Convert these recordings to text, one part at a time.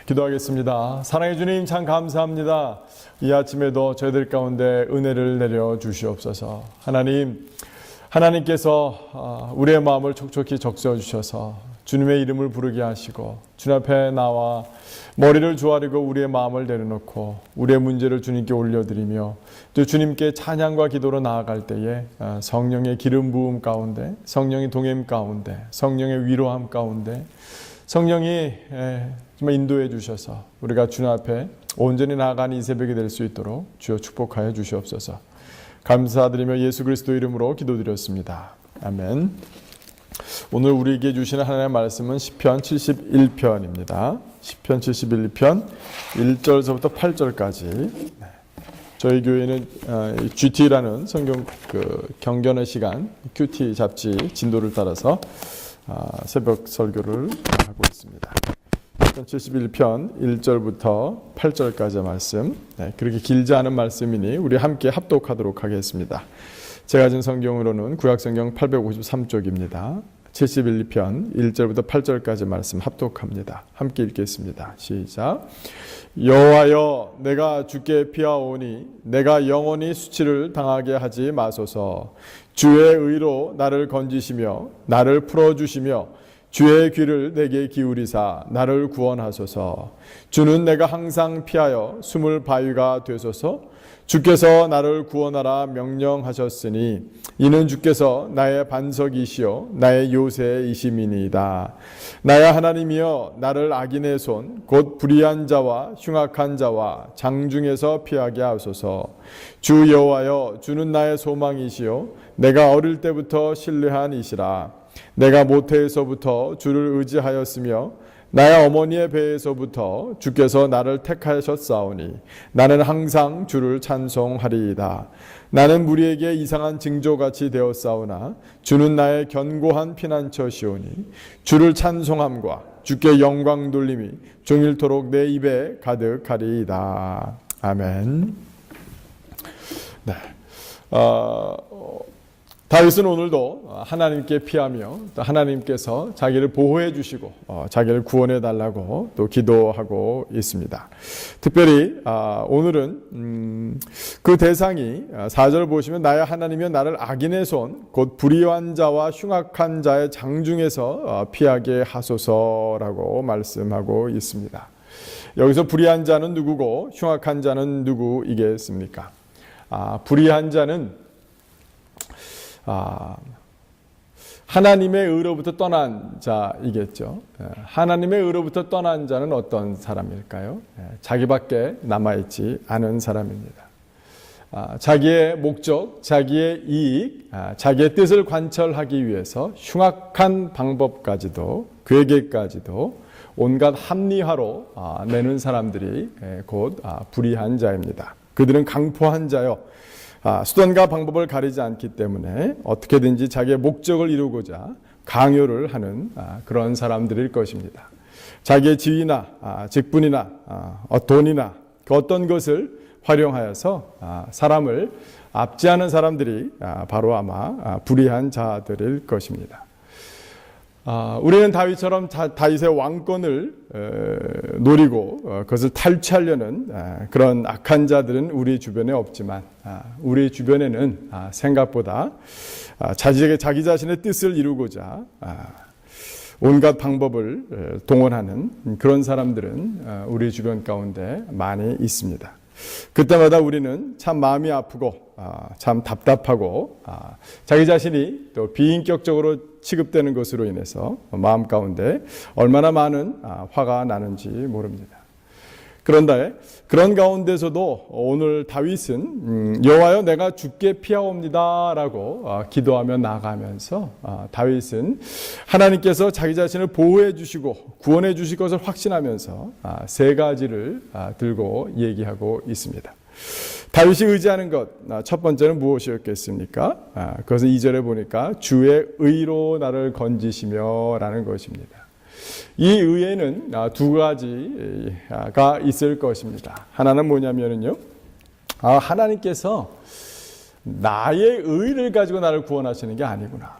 기도하겠습니다. 사랑해 주님, 참 감사합니다. 이 아침에도 저희들 가운데 은혜를 내려 주시옵소서. 하나님께서 우리의 마음을 촉촉히 적셔 주셔서 주님의 이름을 부르게 하시고 주님 앞에 나와 머리를 조아리고 우리의 마음을 내려놓고 우리의 문제를 주님께 올려드리며 또 주님께 찬양과 기도로 나아갈 때에 성령의 기름 부음 가운데, 성령의 동행 가운데, 성령의 위로함 가운데 성령이 정말 인도해 주셔서 우리가 주님 앞에 온전히 나아가는 이 새벽이 될 수 있도록 주여 축복하여 주시옵소서. 감사드리며 예수 그리스도 이름으로 기도드렸습니다. 아멘. 오늘 우리에게 주시는 하나님의 말씀은 시편 71편입니다. 시편 71편 1절서부터 8절까지. 저희 교회는 GT라는 성경 경전의 시간 QT 잡지 진도를 따라서 새벽 설교를 하고 있습니다. 71편 1절부터 8절까지의 말씀, 그렇게 길지 않은 말씀이니 우리 함께 합독하도록 하겠습니다. 제가 가진 성경으로는 구약성경 853쪽입니다. 71편 1절부터 8절까지 말씀 합독합니다. 함께 읽겠습니다. 시작. 여호와여, 내가 주께 피하오니 내가 영원히 수치를 당하게 하지 마소서. 주의 의로 나를 건지시며 나를 풀어주시며 주의 귀를 내게 기울이사 나를 구원하소서. 주는 내가 항상 피하여 숨을 바위가 되소서. 주께서 나를 구원하라 명령하셨으니 이는 주께서 나의 반석이시요 나의 요새이심이니이다. 나의 하나님이여, 나를 악인의 손 곧 불의한 자와 흉악한 자와 장중에서 피하게 하소서. 주 여호와여, 주는 나의 소망이시요 내가 어릴 때부터 신뢰한 이시라. 내가 모태에서부터 주를 의지하였으며 나의 어머니의 배에서부터 주께서 나를 택하셨사오니 나는 항상 주를 찬송하리이다. 나는 무리에게 이상한 징조같이 되었사오나 주는 나의 견고한 피난처시오니 주를 찬송함과 주께 영광 돌림이 종일토록 내 입에 가득하리이다. 아멘. 네. 다윗은 오늘도 하나님께 피하며 또 하나님께서 자기를 보호해 주시고 자기를 구원해 달라고 또 기도하고 있습니다. 특별히 오늘은 그 대상이 4절 보시면 나의 하나님이여, 나를 악인의 손 곧 불의한 자와 흉악한 자의 장중에서 피하게 하소서라고 말씀하고 있습니다. 여기서 불의한 자는 누구고 흉악한 자는 누구이겠습니까? 불의한 자는 하나님의 의로부터 떠난 자이겠죠. 하나님의 의로부터 떠난 자는 어떤 사람일까요? 자기밖에 남아있지 않은 사람입니다. 자기의 목적, 자기의 이익, 자기의 뜻을 관철하기 위해서 흉악한 방법까지도, 괴계까지도 온갖 합리화로 내는 사람들이 곧 불의한 자입니다. 그들은 강포한 자요, 수단과 방법을 가리지 않기 때문에 어떻게든지 자기의 목적을 이루고자 강요를 하는 그런 사람들일 것입니다. 자기의 지위나 직분이나 돈이나 그 어떤 것을 활용하여서 사람을 압제하는 사람들이 바로 아마 불의한 자들일 것입니다. 우리는 다윗처럼 다윗의 왕권을 노리고 그것을 탈취하려는 그런 악한 자들은 우리 주변에 없지만 우리 주변에는 생각보다 자기 자신의 뜻을 이루고자 온갖 방법을 동원하는 그런 사람들은 우리 주변 가운데 많이 있습니다. 그때마다 우리는 참 마음이 아프고 참 답답하고 자기 자신이 또 비인격적으로 취급되는 것으로 인해서 마음 가운데 얼마나 많은 화가 나는지 모릅니다. 그런데 그런 가운데서도 오늘 다윗은 여호와여, 내가 주께 피하옵니다 라고 기도하며 나아가면서 다윗은 하나님께서 자기 자신을 보호해 주시고 구원해 주실 것을 확신하면서 세 가지를 들고 얘기하고 있습니다. 다윗이 의지하는 것, 첫 번째는 무엇이었겠습니까? 그것은 2절에 보니까 주의 의로 나를 건지시며 라는 것입니다. 이 의에는 두 가지가 있을 것입니다. 하나는 뭐냐면요, 하나님께서 나의 의를 가지고 나를 구원하시는 게 아니구나.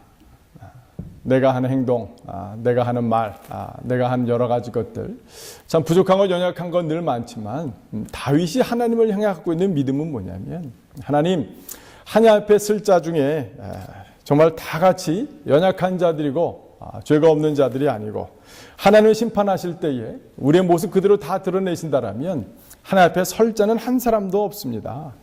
내가 하는 행동, 내가 하는 말, 내가 하는 여러 가지 것들, 참 부족한 것, 연약한 건 늘 많지만 다윗이 하나님을 향해 갖고 있는 믿음은 뭐냐면, 하나님, 하늘 앞에 쓸 자 중에 정말 다 같이 연약한 자들이고 죄가 없는 자들이 아니고, 하나님을 심판하실 때에 우리의 모습 그대로 다 드러내신다라면 하나님 앞에 설 자는 한 사람도 없습니다.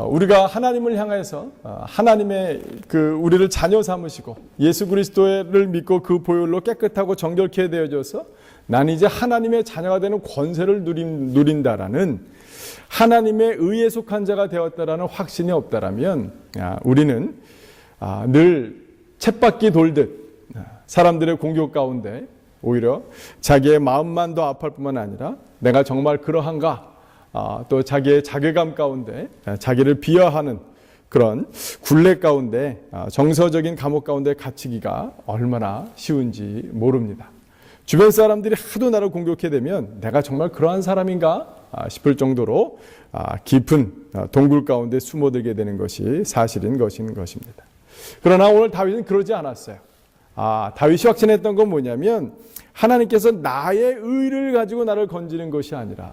우리가 하나님을 향해서 하나님의 우리를 자녀 삼으시고 예수 그리스도를 믿고 그 보혈로 깨끗하고 정결케 되어져서 난 이제 하나님의 자녀가 되는 권세를 누린다라는, 하나님의 의에 속한 자가 되었다라는 확신이 없다라면 우리는 늘 쳇바퀴 돌듯 사람들의 공격 가운데 오히려 자기의 마음만 더 아플 뿐만 아니라 내가 정말 그러한가, 또 자기의 자괴감 가운데 자기를 비하하는 그런 굴레 가운데, 정서적인 감옥 가운데 갇히기가 얼마나 쉬운지 모릅니다. 주변 사람들이 하도 나를 공격해 대면 내가 정말 그러한 사람인가 싶을 정도로 깊은 동굴 가운데 숨어들게 되는 것이 사실인 것입니다. 그러나 오늘 다윗은 그러지 않았어요. 다윗이 확신했던 건 뭐냐면, 하나님께서 나의 의를 가지고 나를 건지는 것이 아니라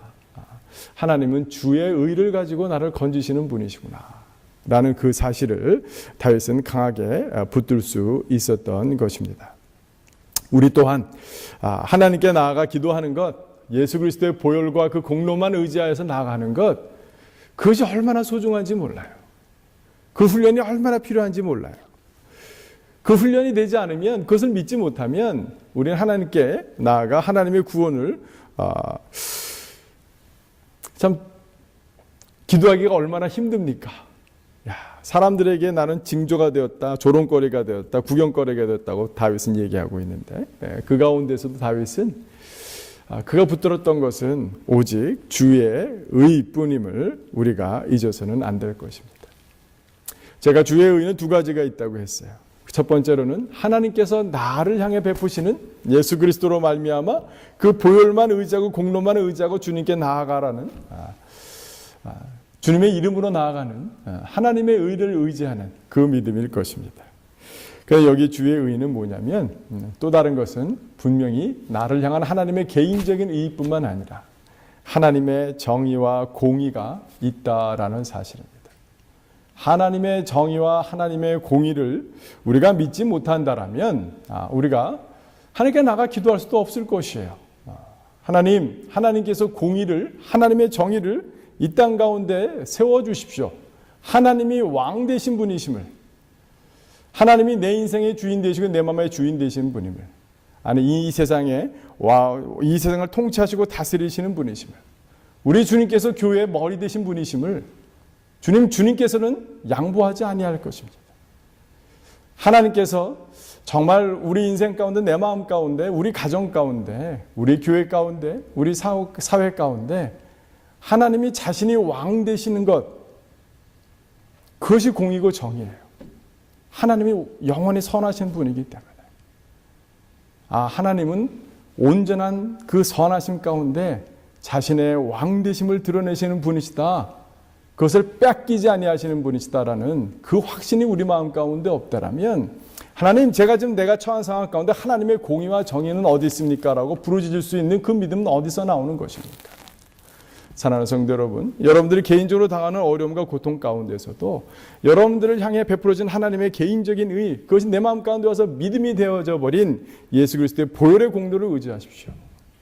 하나님은 주의 의를 가지고 나를 건지시는 분이시구나 라는 그 사실을 다윗은 강하게 붙들 수 있었던 것입니다. 우리 또한 하나님께 나아가 기도하는 것, 예수 그리스도의 보혈과 그 공로만 의지하여서 나아가는 것, 그것이 얼마나 소중한지 몰라요. 그 훈련이 얼마나 필요한지 몰라요. 그 훈련이 되지 않으면, 그것을 믿지 못하면 우리는 하나님께 나아가 하나님의 구원을 참 기도하기가 얼마나 힘듭니까? 사람들에게 나는 징조가 되었다, 조롱거리가 되었다, 구경거리가 되었다고 다윗은 얘기하고 있는데, 그 가운데서도 다윗은 그가 붙들었던 것은 오직 주의 의뿐임을 우리가 잊어서는 안 될 것입니다. 제가 주의 의는 두 가지가 있다고 했어요. 첫 번째로는 하나님께서 나를 향해 베푸시는 예수 그리스도로 말미암아 그 보혈만 의지하고 공로만 의지하고 주님께 나아가라는, 주님의 이름으로 나아가는 하나님의 의를 의지하는 그 믿음일 것입니다. 그래서 여기 주의 의는 뭐냐면, 또 다른 것은 분명히 나를 향한 하나님의 개인적인 의뿐만 아니라 하나님의 정의와 공의가 있다라는 사실입니다. 하나님의 정의와 하나님의 공의를 우리가 믿지 못한다라면 우리가 하나님께 나가 기도할 수도 없을 것이에요. 하나님께서 공의를, 하나님의 정의를 이 땅 가운데 세워주십시오. 하나님이 왕 되신 분이심을, 하나님이 내 인생의 주인 되시고 내 마음의 주인 되신 분임을, 이 세상을 통치하시고 다스리시는 분이심을, 우리 주님께서 교회의 머리 되신 분이심을 주님께서는 양보하지 아니할 것입니다. 하나님께서 정말 우리 인생 가운데, 내 마음 가운데, 우리 가정 가운데, 우리 교회 가운데, 우리 사회 가운데 하나님이 자신이 왕 되시는 것, 그것이 공이고 정의예요. 하나님이 영원히 선하신 분이기 때문에 하나님은 온전한 그 선하심 가운데 자신의 왕 되심을 드러내시는 분이시다, 그것을 뺏기지 아니하시는 분이시다라는 그 확신이 우리 마음 가운데 없다라면, 하나님, 제가 지금 내가 처한 상황 가운데 하나님의 공의와 정의는 어디 있습니까? 라고 부르짖을 수 있는 그 믿음은 어디서 나오는 것입니까? 사랑하는 성도 여러분, 여러분들이 개인적으로 당하는 어려움과 고통 가운데서도 여러분들을 향해 베풀어진 하나님의 개인적인 의, 그것이 내 마음 가운데 와서 믿음이 되어져 버린 예수 그리스도의 보혈의 공로를 의지하십시오.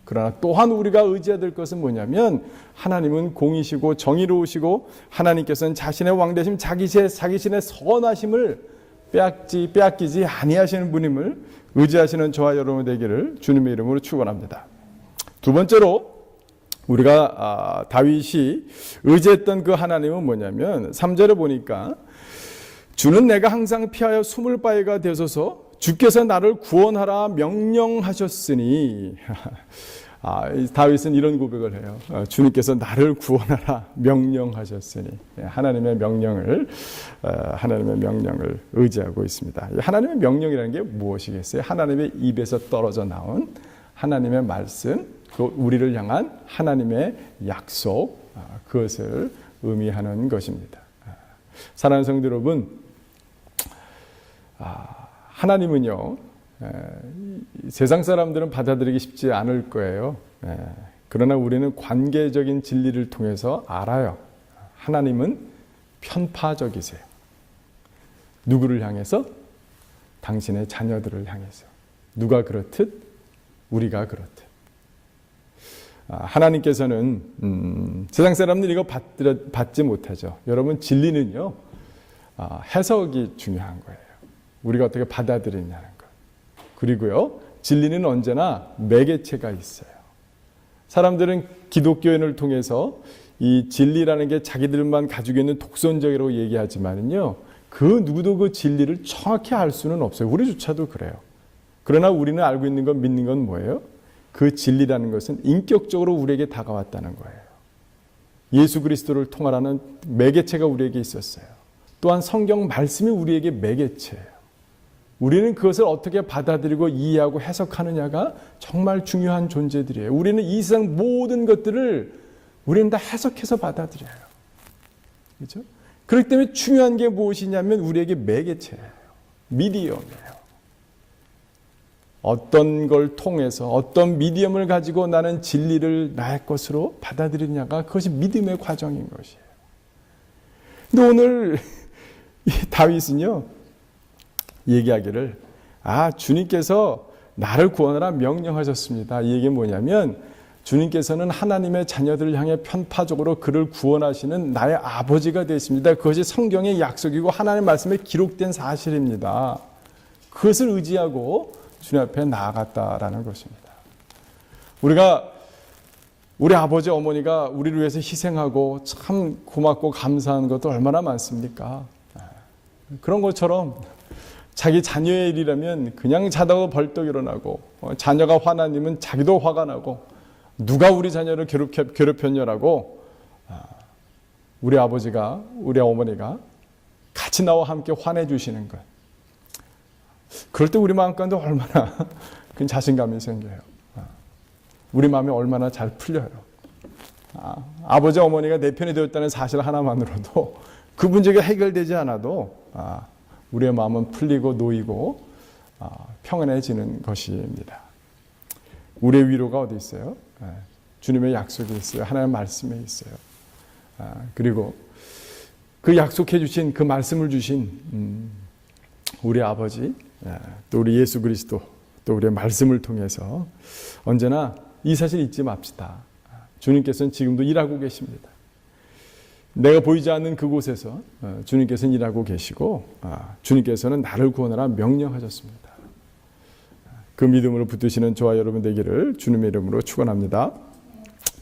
그러나 또한 우리가 의지해야 될 것은 뭐냐면, 하나님은 공이시고 정의로우시고 하나님께서는 자신의 왕되심, 자기신의 선하심을 빼앗기지 아니하시는 분임을 의지하시는 저와 여러분 되기를 주님의 이름으로 축원합니다. 두 번째로 우리가 다윗이 의지했던 그 하나님은 뭐냐면, 3절에 보니까 주는 내가 항상 피하여 숨을 바위가 되소서, 주께서 나를 구원하라 명령하셨으니. 다윗은 이런 고백을 해요. 주님께서 나를 구원하라 명령하셨으니. 하나님의 명령을 의지하고 있습니다. 하나님의 명령이라는 게 무엇이겠어요? 하나님의 입에서 떨어져 나온 하나님의 말씀, 우리를 향한 하나님의 약속, 그것을 의미하는 것입니다. 사랑하는 성도 여러분, 하나님은요, 세상 사람들은 받아들이기 쉽지 않을 거예요. 그러나 우리는 관계적인 진리를 통해서 알아요. 하나님은 편파적이세요. 누구를 향해서? 당신의 자녀들을 향해서. 누가 그렇듯? 우리가 그렇듯. 하나님께서는 세상 사람들이 이거 받지 못하죠. 여러분, 진리는요, 해석이 중요한 거예요. 우리가 어떻게 받아들이냐는 것. 그리고요, 진리는 언제나 매개체가 있어요. 사람들은 기독교인을 통해서 이 진리라는 게 자기들만 가지고 있는 독선적으로 얘기하지만요, 그 누구도 그 진리를 정확히 알 수는 없어요. 우리조차도 그래요. 그러나 우리는 알고 있는 건, 믿는 건 뭐예요? 그 진리라는 것은 인격적으로 우리에게 다가왔다는 거예요. 예수 그리스도를 통하라는 매개체가 우리에게 있었어요. 또한 성경 말씀이 우리에게 매개체예요. 우리는 그것을 어떻게 받아들이고 이해하고 해석하느냐가 정말 중요한 존재들이에요. 우리는 이 세상 모든 것들을 우리는 다 해석해서 받아들여요. 그렇죠? 그렇기 때문에 중요한 게 무엇이냐면 우리에게 매개체예요. 미디엄이에요. 어떤 걸 통해서 어떤 미디엄을 가지고 나는 진리를 나의 것으로 받아들이냐가 그것이 믿음의 과정인 것이에요. 근데 오늘 다윗은요, 얘기하기를 주님께서 나를 구원하라 명령하셨습니다. 이 얘기는 뭐냐면 주님께서는 하나님의 자녀들을 향해 편파적으로 그를 구원하시는 나의 아버지가 되십니다. 그것이 성경의 약속이고 하나님의 말씀에 기록된 사실입니다. 그것을 의지하고 주님 앞에 나아갔다라는 것입니다. 우리 아버지 어머니가 우리를 위해서 희생하고 참 고맙고 감사한 것도 얼마나 많습니까? 그런 것처럼 자기 자녀의 일이라면 그냥 자다가 벌떡 일어나고, 자녀가 화나면 자기도 화가 나고, 누가 우리 자녀를 괴롭혔냐라고 우리 아버지가, 우리 어머니가 같이 나와 함께 화내주시는 것. 그럴 때 우리 마음 가운데 얼마나 그 자신감이 생겨요. 우리 마음이 얼마나 잘 풀려요. 아버지 어머니가 내 편이 되었다는 사실 하나만으로도 그 문제가 해결되지 않아도 우리의 마음은 풀리고 놓이고 평안해지는 것입니다. 우리의 위로가 어디 있어요? 주님의 약속이 있어요. 하나님의 말씀에 있어요. 그리고 그 약속해 주신, 그 말씀을 주신 우리 아버지, 또 우리 예수 그리스도, 또 우리의 말씀을 통해서 언제나 이 사실 잊지 맙시다. 주님께서는 지금도 일하고 계십니다. 내가 보이지 않는 그곳에서 주님께서는 일하고 계시고, 주님께서는 나를 구원하라 명령하셨습니다. 그 믿음으로 붙드시는 저와 여러분 되기를 주님의 이름으로 축원합니다.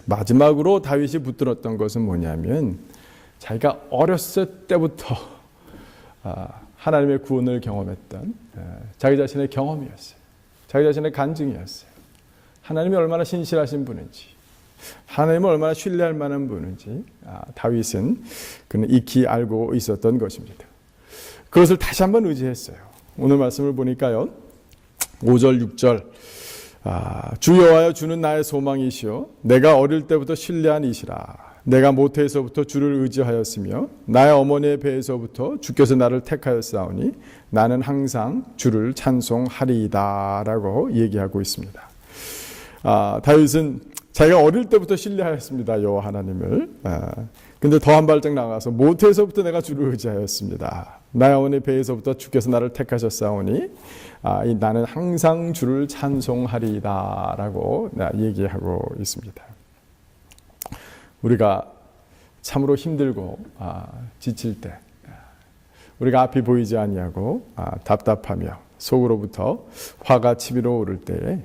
마지막으로 다윗이 붙들었던 것은 뭐냐면 자기가 어렸을 때부터 하나님의 구원을 경험했던 자기 자신의 경험이었어요. 자기 자신의 간증이었어요. 하나님이 얼마나 신실하신 분인지, 하나님을 얼마나 신뢰할 만한 분인지 다윗은 그는 익히 알고 있었던 것입니다. 그것을 다시 한번 의지했어요. 오늘 말씀을 보니까요, 5절 6절 주 여호와여 주는 나의 소망이시오 내가 어릴 때부터 신뢰한 이시라. 내가 모태에서부터 주를 의지하였으며 나의 어머니의 배에서부터 주께서 나를 택하였사오니 나는 항상 주를 찬송하리이다 라고 얘기하고 있습니다. 다윗은 자기가 어릴 때부터 신뢰하였습니다. 여호와 하나님을. 근데 더 한 발짝 나가서 모태에서부터 내가 주를 의지하였습니다. 나의 어머니 배에서부터 주께서 나를 택하셨사오니 나는 항상 주를 찬송하리이다 라고 얘기하고 있습니다. 우리가 참으로 힘들고 지칠 때, 우리가 앞이 보이지 아니하고 답답하며 속으로부터 화가 치밀어 오를 때에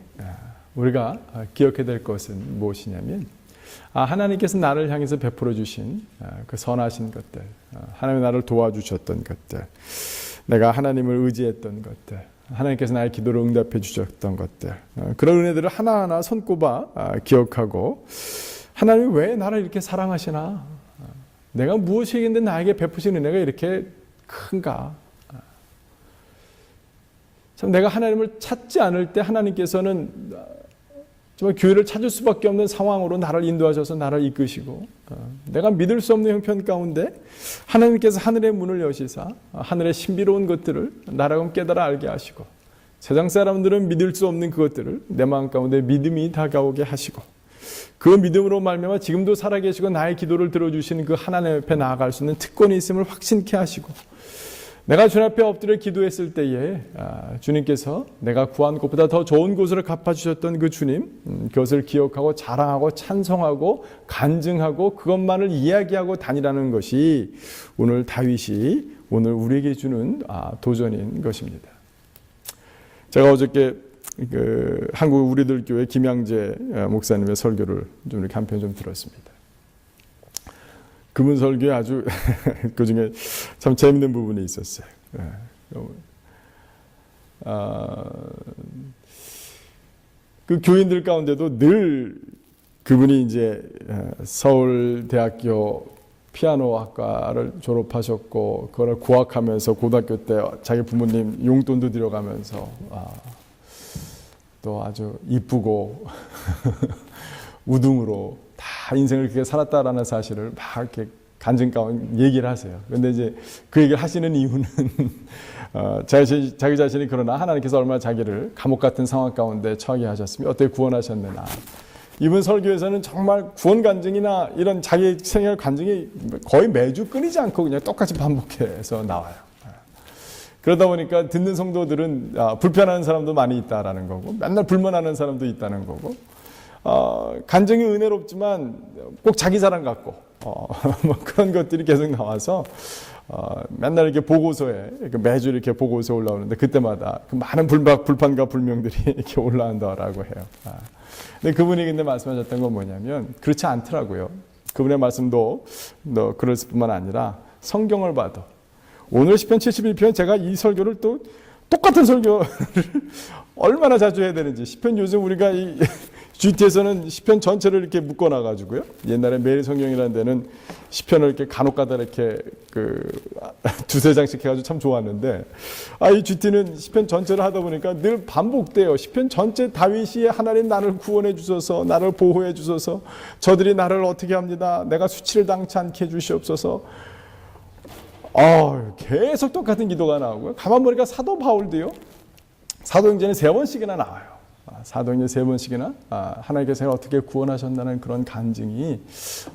우리가 기억해야 될 것은 무엇이냐면 하나님께서 나를 향해서 베풀어 주신 그 선하신 것들, 하나님이 나를 도와주셨던 것들, 내가 하나님을 의지했던 것들, 하나님께서 나의 기도를 응답해 주셨던 것들, 그런 은혜들을 하나하나 손꼽아 기억하고 하나님이 왜 나를 이렇게 사랑하시나? 내가 무엇이겠는데 나에게 베푸신 은혜가 이렇게 큰가? 참 내가 하나님을 찾지 않을 때 하나님께서는 정말 교회를 찾을 수밖에 없는 상황으로 나를 인도하셔서 나를 이끄시고 내가 믿을 수 없는 형편 가운데 하나님께서 하늘의 문을 여시사 하늘의 신비로운 것들을 나라금 깨달아 알게 하시고 세상 사람들은 믿을 수 없는 그것들을 내 마음 가운데 믿음이 다가오게 하시고 그 믿음으로 말미암아 지금도 살아계시고 나의 기도를 들어주시는 그 하나님 앞에 나아갈 수 있는 특권이 있음을 확신케 하시고 내가 주님 앞에 엎드려 기도했을 때에 주님께서 내가 구한 것보다 더 좋은 곳으로 갚아주셨던 그 주님 그것을 기억하고 자랑하고 찬송하고 간증하고 그것만을 이야기하고 다니라는 것이 오늘 다윗이 오늘 우리에게 주는 도전인 것입니다. 제가 어저께 한국 우리들 교회 김양재 목사님의 설교를 좀 이렇게 한 편 좀 들었습니다. 그분 설교에 아주 그 중에 참 재밌는 부분이 있었어요. 그 교인들 가운데도 늘 그분이 이제 서울대학교 피아노 학과를 졸업하셨고 그걸 구학하면서 고등학교 때 자기 부모님 용돈도 들여가면서 또 아주 이쁘고 우등으로 다 인생을 그렇게 살았다라는 사실을 막 이렇게 간증 가운데 얘기를 하세요. 그런데 이제 그 얘기를 하시는 이유는 자기 자신이 그러나 하나님께서 얼마나 자기를 감옥 같은 상황 가운데 처하게 하셨으며 어떻게 구원하셨느냐. 이번 설교에서는 정말 구원 간증이나 이런 자기 생활 간증이 거의 매주 끊이지 않고 그냥 똑같이 반복해서 나와요. 그러다 보니까 듣는 성도들은 불편한 사람도 많이 있다라는 거고 맨날 불만하는 사람도 있다는 거고 간증이 은혜롭지만 꼭 자기 자랑 같고 뭐 그런 것들이 계속 나와서 맨날 이렇게 보고서에 매주 이렇게 보고서 올라오는데 그때마다 그 많은 불판과 불명들이 이렇게 올라온다라고 해요. 근데 그분이 근데 말씀하셨던 건 뭐냐면 그렇지 않더라고요. 그분의 말씀도 그럴 뿐만 아니라 성경을 봐도 오늘 시편 71편 제가 이 설교를 또 똑같은 설교를 얼마나 자주 해야 되는지 시편 요즘 우리가 이 GT에서는 시편 전체를 이렇게 묶어놔가지고요. 옛날에 매일 성경이라는 데는 시편을 이렇게 간혹가다 이렇게 두세 장씩 해가지고 참 좋았는데, 이 GT는 시편 전체를 하다 보니까 늘 반복돼요. 시편 전체 다윗이 하나님 나를 구원해 주소서, 나를 보호해 주소서, 저들이 나를 어떻게 합니다. 내가 수치를 당치 않게 해주시옵소서. 계속 똑같은 기도가 나오고요. 가만 보니까 사도 바울도요. 사도행전에 3번씩이나 나와요. 사도행전 3번씩이나 하나님께서 어떻게 구원하셨다는 그런 간증이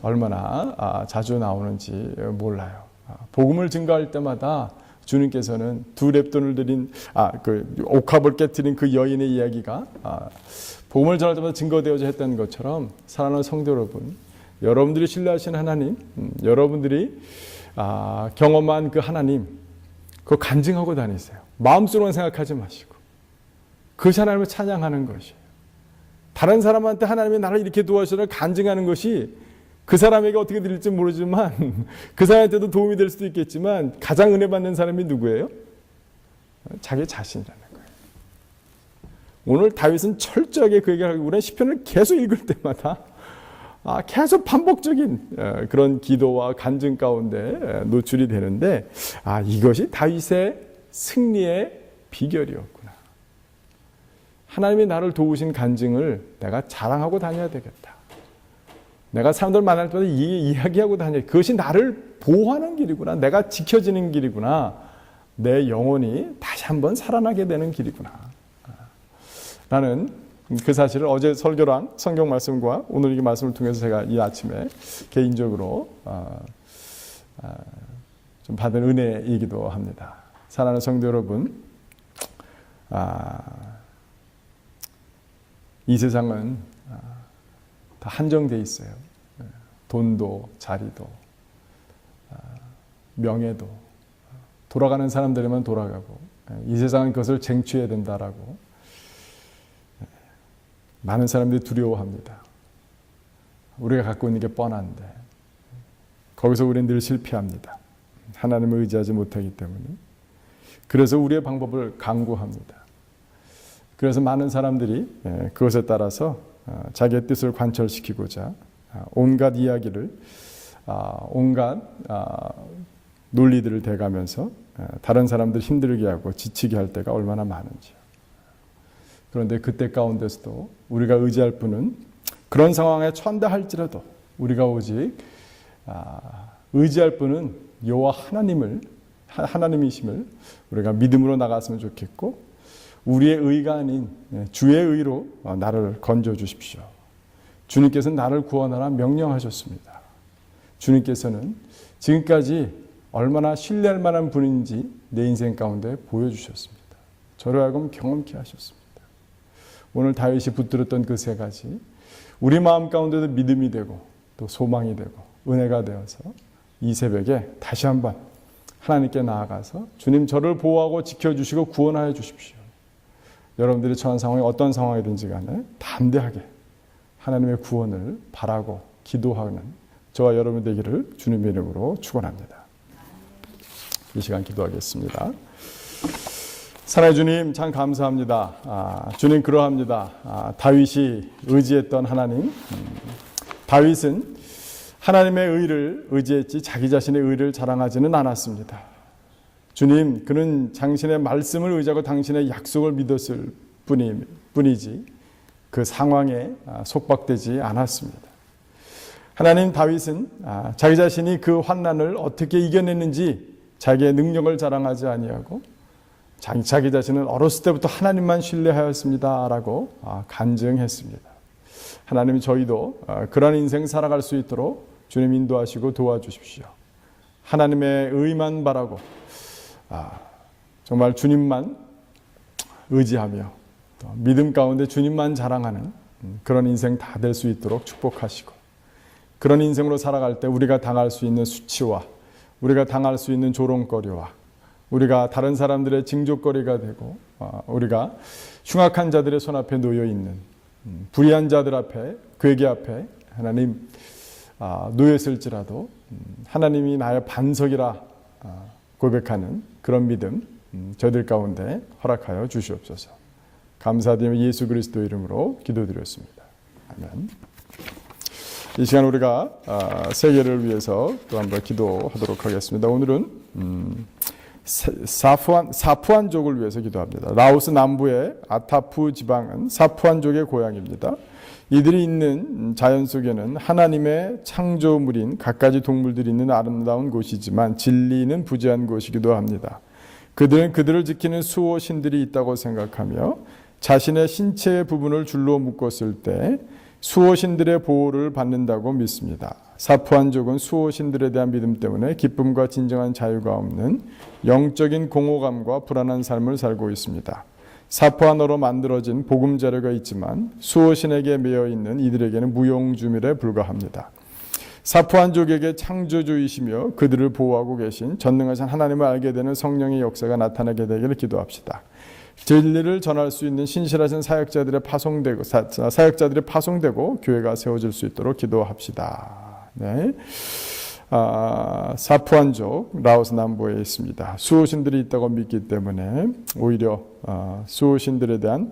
얼마나 자주 나오는지 몰라요. 복음을 증거할 때마다 주님께서는 두 렙돈을 드린 그 옥합을 깨뜨린 그 여인의 이야기가 복음을 전할 때마다 증거되어져 했던 것처럼 사랑하는 성도 여러분, 여러분들이 신뢰하시는 하나님, 여러분들이 경험한 그 하나님, 그거 간증하고 다니세요. 마음속으로만 생각하지 마시고 그 하나님을 찬양하는 것이에요. 다른 사람한테 하나님이 나를 이렇게 도와주셔서 간증하는 것이 그 사람에게 어떻게 들릴지 모르지만 그 사람한테도 도움이 될 수도 있겠지만 가장 은혜 받는 사람이 누구예요? 자기 자신이라는 거예요. 오늘 다윗은 철저하게 그 얘기를 하고 우리는 시편을 계속 읽을 때마다 계속 반복적인 그런 기도와 간증 가운데 노출이 되는데 이것이 다윗의 승리의 비결이었구나. 하나님이 나를 도우신 간증을 내가 자랑하고 다녀야 되겠다. 내가 사람들 만날 때마다 이야기하고 다녀야 그것이 나를 보호하는 길이구나. 내가 지켜지는 길이구나. 내 영혼이 다시 한번 살아나게 되는 길이구나. 나는 그 사실을 어제 설교랑 성경 말씀과 오늘 이 말씀을 통해서 제가 이 아침에 개인적으로 좀 받은 은혜이기도 합니다. 사랑하는 성도 여러분, 이 세상은 다 한정돼 있어요. 돈도 자리도 명예도 돌아가는 사람들에만 돌아가고 이 세상은 그것을 쟁취해야 된다라고 많은 사람들이 두려워합니다. 우리가 갖고 있는 게 뻔한데 거기서 우리는 늘 실패합니다. 하나님을 의지하지 못하기 때문에. 그래서 우리의 방법을 강구합니다. 그래서 많은 사람들이 그것에 따라서 자기의 뜻을 관철시키고자 온갖 이야기를 온갖 논리들을 대가면서 다른 사람들 힘들게 하고 지치게 할 때가 얼마나 많은지요. 그런데 그때 가운데서도 우리가 의지할 분은 그런 상황에 처한다 할지라도 우리가 오직 의지할 분은 여호와 하나님이심을 우리가 믿음으로 나갔으면 좋겠고, 우리의 의가 아닌 주의 의로 나를 건져 주십시오. 주님께서는 나를 구원하라 명령하셨습니다. 주님께서는 지금까지 얼마나 신뢰할 만한 분인지 내 인생 가운데 보여주셨습니다. 저를 하여금 경험케 하셨습니다. 오늘 다윗이 붙들었던 그 세 가지, 우리 마음 가운데도 믿음이 되고 또 소망이 되고 은혜가 되어서 이 새벽에 다시 한번 하나님께 나아가서 주님, 저를 보호하고 지켜주시고 구원하여 주십시오. 여러분들이 처한 상황이 어떤 상황이든지 간에 담대하게 하나님의 구원을 바라고 기도하는 저와 여러분 되기를 주님의 이름으로 축원합니다. 이 시간 기도하겠습니다. 사랑의 주님, 참 감사합니다. 주님, 그러합니다. 다윗이 의지했던 하나님, 다윗은 하나님의 의를 의지했지 자기 자신의 의를 자랑하지는 않았습니다. 주님, 그는 당신의 말씀을 의지하고 당신의 약속을 믿었을 뿐이지 그 상황에 속박되지 않았습니다. 하나님, 다윗은 자기 자신이 그 환난을 어떻게 이겨냈는지 자기의 능력을 자랑하지 아니하고 자기 자신은 어렸을 때부터 하나님만 신뢰하였습니다 라고 간증했습니다. 하나님, 저희도 그런 인생 살아갈 수 있도록 주님 인도하시고 도와주십시오. 하나님의 의만 바라고 정말 주님만 의지하며 또 믿음 가운데 주님만 자랑하는 그런 인생 다 될 수 있도록 축복하시고, 그런 인생으로 살아갈 때 우리가 당할 수 있는 수치와 우리가 당할 수 있는 조롱거리와 우리가 다른 사람들의 징조거리가 되고 우리가 흉악한 자들의 손 앞에 놓여 있는 불의한 자들 앞에, 괴계 앞에 하나님 놓였을지라도 하나님이 나의 반석이라 고백하는 그런 믿음 저희들 가운데 허락하여 주시옵소서. 감사드리며 예수 그리스도 이름으로 기도드렸습니다. 아멘. 이 시간 우리가 세계를 위해서 또 한번 기도하도록 하겠습니다. 오늘은 사푸안족을 위해서 기도합니다. 라오스 남부의 아타프 지방은 사푸안족의 고향입니다. 이들이 있는 자연 속에는 하나님의 창조물인 갖가지 동물들이 있는 아름다운 곳이지만 진리는 부재한 곳이기도 합니다. 그들은 그들을 지키는 수호 신들이 있다고 생각하며 자신의 신체의 부분을 줄로 묶었을 때 수호 신들의 보호를 받는다고 믿습니다. 사푸안족은 수호 신들에 대한 믿음 때문에 기쁨과 진정한 자유가 없는 영적인 공허감과 불안한 삶을 살고 있습니다. 사푸안어로 만들어진 복음 자료가 있지만 수호 신에게 매여 있는 이들에게는 무용주밀에 불과합니다. 사푸안족에게 창조주이시며 그들을 보호하고 계신 전능하신 하나님을 알게 되는 성령의 역사가 나타나게 되기를 기도합시다. 진리를 전할 수 있는 신실하신 사역자들이 파송되고 교회가 세워질 수 있도록 기도합시다. 네. 사푸안족 라오스 남부에 있습니다. 수호신들이 있다고 믿기 때문에 오히려 수호신들에 대한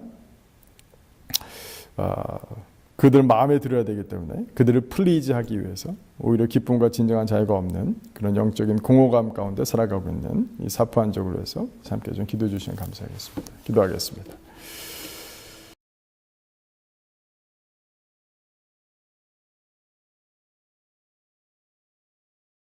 그들 마음에 들어야 되기 때문에 그들을 플리즈하기 위해서 오히려 기쁨과 진정한 자유가 없는 그런 영적인 공허감 가운데 살아가고 있는 이 사푸안족을 위해서 함께 좀 기도해 주시면 감사하겠습니다. 기도하겠습니다.